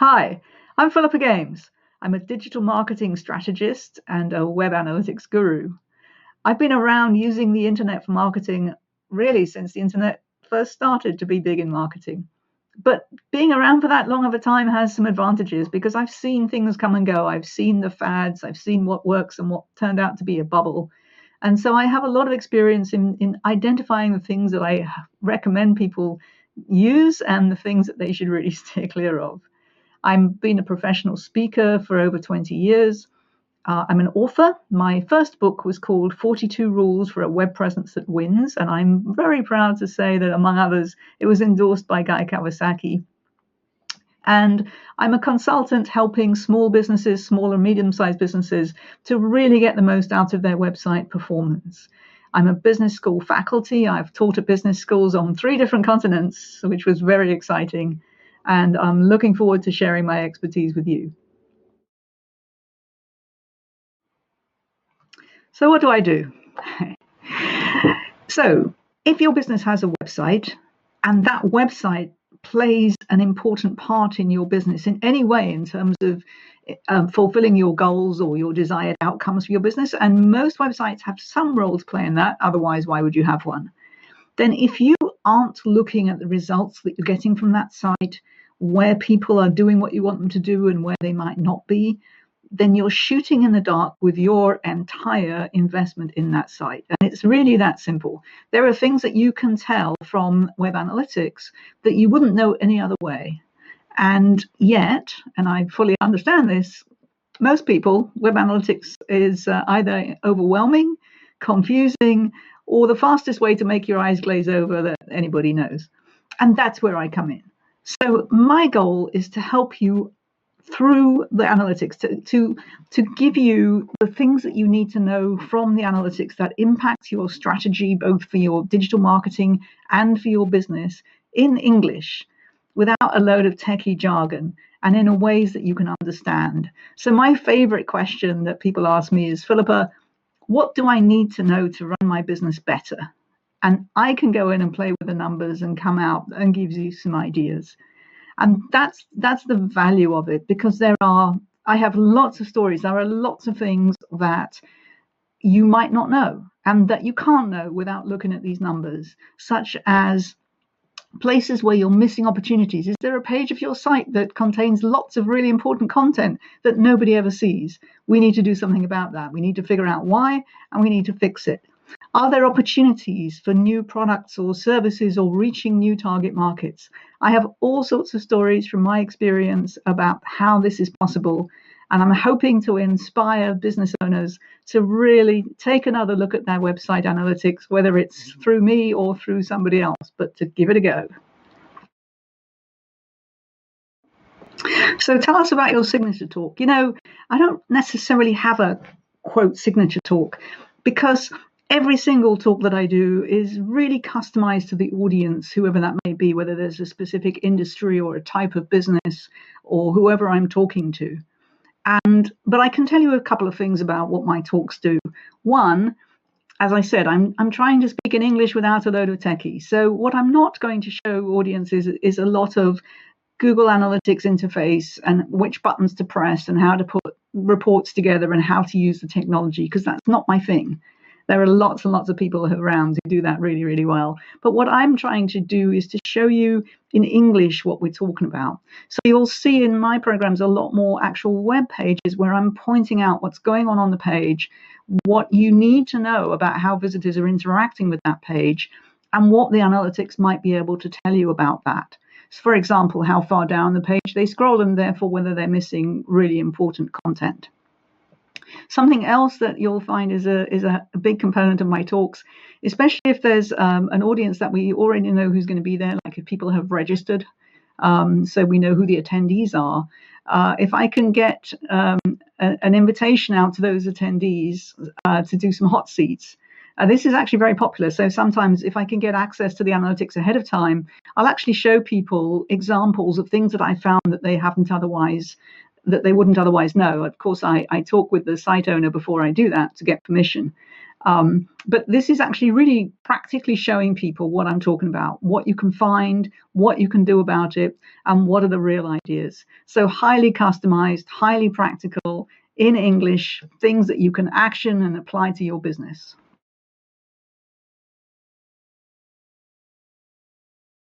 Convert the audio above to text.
Hi, I'm Philippa Gamse. I'm a digital marketing strategist and a web analytics guru. I've been around using the internet for marketing really since the internet first started to be big in marketing. But being around for that long of a time has some advantages because I've seen things come and go. I've seen the fads, I've seen what works and what turned out to be a bubble. And so I have a lot of experience in identifying the things that I recommend people use and the things that they should really steer clear of. I've been a professional speaker for over 20 years. I'm an author. My first book was called 42 Rules for a Web Presence That Wins. And I'm very proud to say that, among others, it was endorsed by Guy Kawasaki. And I'm a consultant helping small businesses, small and medium-sized businesses, to really get the most out of their website performance. I'm a business school faculty. I've taught at business schools on 3 different continents, which was very exciting. And I'm looking forward to sharing my expertise with you. So what do I do? So if your business has a website and that website plays an important part in your business in any way in terms of fulfilling your goals or your desired outcomes for your business, and most websites have some role to play in that, otherwise why would you have one? Then if you aren't looking at the results that you're getting from that site, where people are doing what you want them to do and where they might not be, then you're shooting in the dark with your entire investment in that site. And it's really that simple. There are things that you can tell from web analytics that you wouldn't know any other way. And yet, and I fully understand this, most people, web analytics is either overwhelming, confusing, or the fastest way to make your eyes glaze over that anybody knows. And that's where I come in. So my goal is to help you through the analytics, to give you the things that you need to know from the analytics that impact your strategy, both for your digital marketing and for your business, in English, without a load of techie jargon and in ways that you can understand. So my favorite question that people ask me is, Philippa, what do I need to know to run my business better? And I can go in and play with the numbers and come out and give you some ideas. And that's the value of it, because I have lots of stories. There are lots of things that you might not know and that you can't know without looking at these numbers, such as places where you're missing opportunities. Is there a page of your site that contains lots of really important content that nobody ever sees? We need to do something about that. We need to figure out why, and we need to fix it. Are there opportunities for new products or services or reaching new target markets? I have all sorts of stories from my experience about how this is possible. And I'm hoping to inspire business owners to really take another look at their website analytics, whether it's through me or through somebody else, but to give it a go. So tell us about your signature talk. I don't necessarily have a quote signature talk because every single talk that I do is really customized to the audience, whoever that may be, whether there's a specific industry or a type of business or whoever I'm talking to. But I can tell you a couple of things about what my talks do. One, as I said, I'm trying to speak in English without a load of techie. So what I'm not going to show audiences is a lot of Google Analytics interface and which buttons to press and how to put reports together and how to use the technology, because that's not my thing. There are lots and lots of people around who do that really, really well. But what I'm trying to do is to show you in English what we're talking about. So you'll see in my programs a lot more actual web pages where I'm pointing out what's going on the page, what you need to know about how visitors are interacting with that page, and what the analytics might be able to tell you about that. So for example, how far down the page they scroll and therefore whether they're missing really important content. Something else that you'll find is a big component of my talks, especially if there's an audience that we already know who's going to be there, like if people have registered, so we know who the attendees are. If I can get an invitation out to those attendees to do some hot seats, this is actually very popular. So sometimes if I can get access to the analytics ahead of time, I'll actually show people examples of things that I found that they wouldn't otherwise know. Of course, I talk with the site owner before I do that to get permission. But this is actually really practically showing people what I'm talking about, what you can find, what you can do about it, and what are the real ideas. So highly customized, highly practical, in English, things that you can action and apply to your business.